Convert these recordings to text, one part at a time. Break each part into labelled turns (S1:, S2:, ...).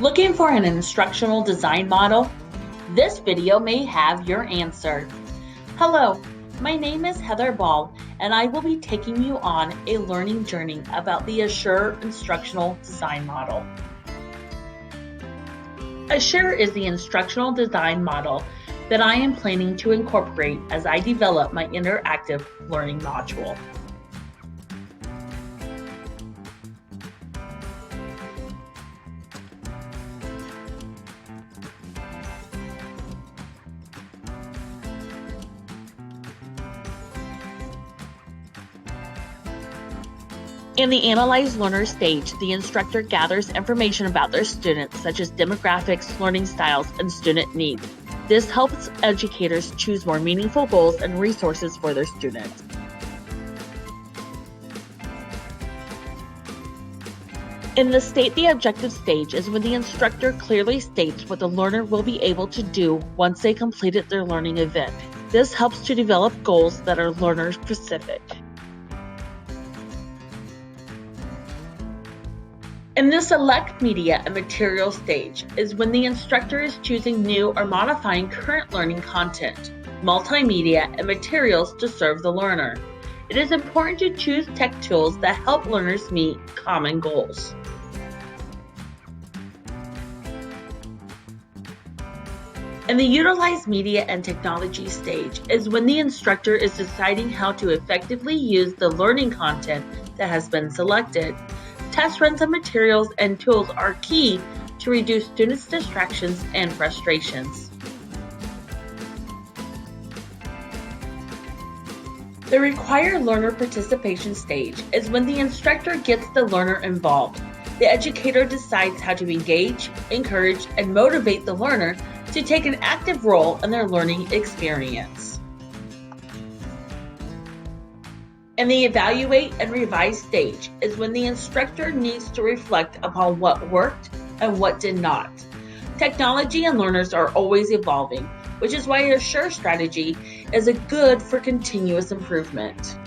S1: Looking for an instructional design model? This video may have your answer. Hello, my name is Heather Ball, and I will be taking you on a learning journey about the Assure instructional design model. Assure is the instructional design model that I am planning to incorporate as I develop my interactive learning module. In the Analyze Learner stage, the instructor gathers information about their students, such as demographics, learning styles, and student needs. This helps educators choose more meaningful goals and resources for their students. In the State the Objective stage is when the instructor clearly states what the learner will be able to do once they completed their learning event. This helps to develop goals that are learner-specific. In the Select Media and Material stage is when the instructor is choosing new or modifying current learning content, multimedia, and materials to serve the learner. It is important to choose tech tools that help learners meet common goals. In the Utilize Media and Technology stage is when the instructor is deciding how to effectively use the learning content that has been selected. Test runs of materials and tools are key to reduce students' distractions and frustrations. The Required Learner Participation stage is when the instructor gets the learner involved. The educator decides how to engage, encourage, and motivate the learner to take an active role in their learning experience. In the Evaluate and Revise stage is when the instructor needs to reflect upon what worked and what did not. Technology and learners are always evolving, which is why an Assure strategy is good for continuous improvement.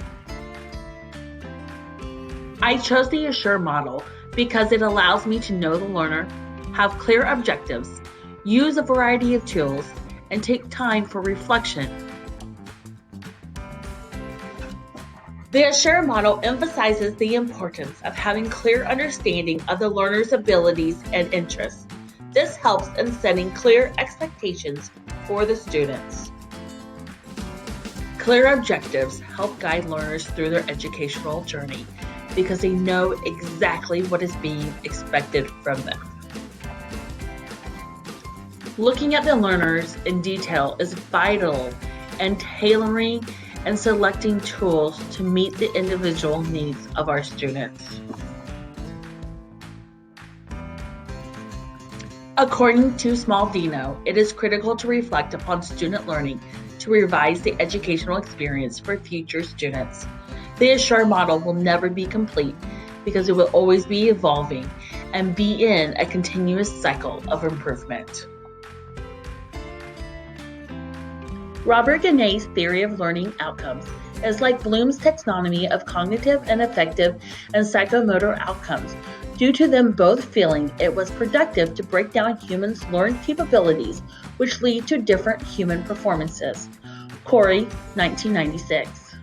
S1: I chose the Assure model because it allows me to know the learner, have clear objectives, use a variety of tools, and take time for reflection. The Assure model emphasizes the importance of having clear understanding of the learner's abilities and interests. This helps in setting clear expectations for the students. Clear objectives help guide learners through their educational journey because they know exactly what is being expected from them. Looking at the learners in detail is vital in tailoring and selecting tools to meet the individual needs of our students. According to Small Dino, it is critical to reflect upon student learning to revise the educational experience for future students. The Assure model will never be complete because it will always be evolving and be in a continuous cycle of improvement. Robert Ganet's theory of learning outcomes is like Bloom's taxonomy of cognitive and affective and psychomotor outcomes, due to them both feeling it was productive to break down humans' learned capabilities, which lead to different human performances. Corey, 1996.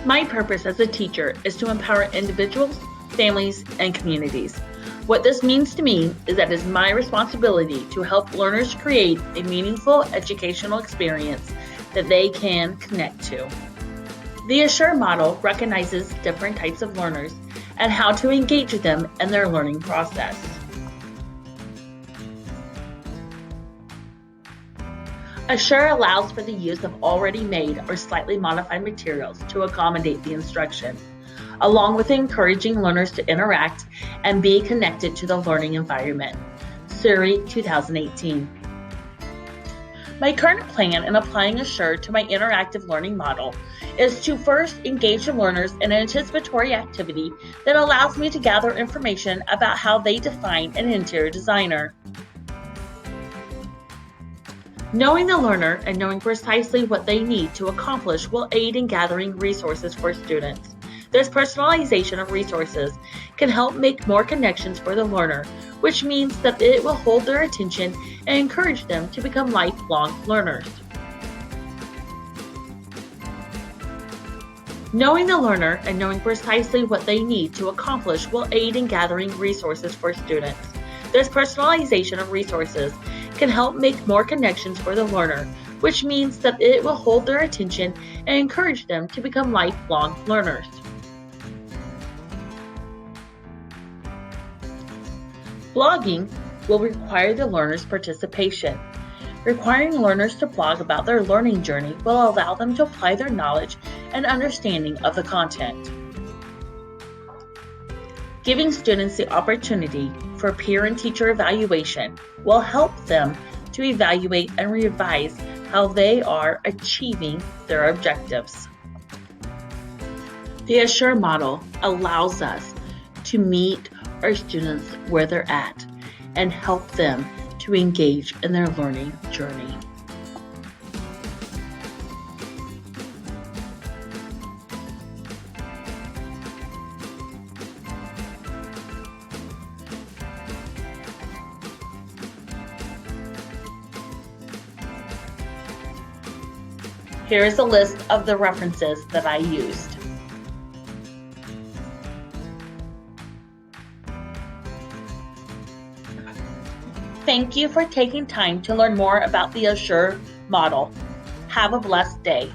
S1: My purpose as a teacher is to empower individuals, families, and communities. What this means to me is that it is my responsibility to help learners create a meaningful educational experience that they can connect to. The Assure model recognizes different types of learners and how to engage with them in their learning process. Assure allows for the use of already made or slightly modified materials to accommodate the instruction, along with encouraging learners to interact and be connected to the learning environment. Surrey, 2018. My current plan in applying Assure to my interactive learning model is to first engage the learners in an anticipatory activity that allows me to gather information about how they define an interior designer. Knowing the learner and knowing precisely what they need to accomplish will aid in gathering resources for students. This personalization of resources can help make more connections for the learner, which means that it will hold their attention and encourage them to become lifelong learners. Knowing the learner and knowing precisely what they need to accomplish will aid in gathering resources for students. This personalization of resources can help make more connections for the learner, which means that it will hold their attention and encourage them to become lifelong learners. Blogging will require the learner's participation. Requiring learners to blog about their learning journey will allow them to apply their knowledge and understanding of the content. Giving students the opportunity for peer and teacher evaluation will help them to evaluate and revise how they are achieving their objectives. The Assure model allows us to meet our students where they're at and help them to engage in their learning journey. Here is a list of the references that I used. Thank you for taking time to learn more about the Assure model. Have a blessed day.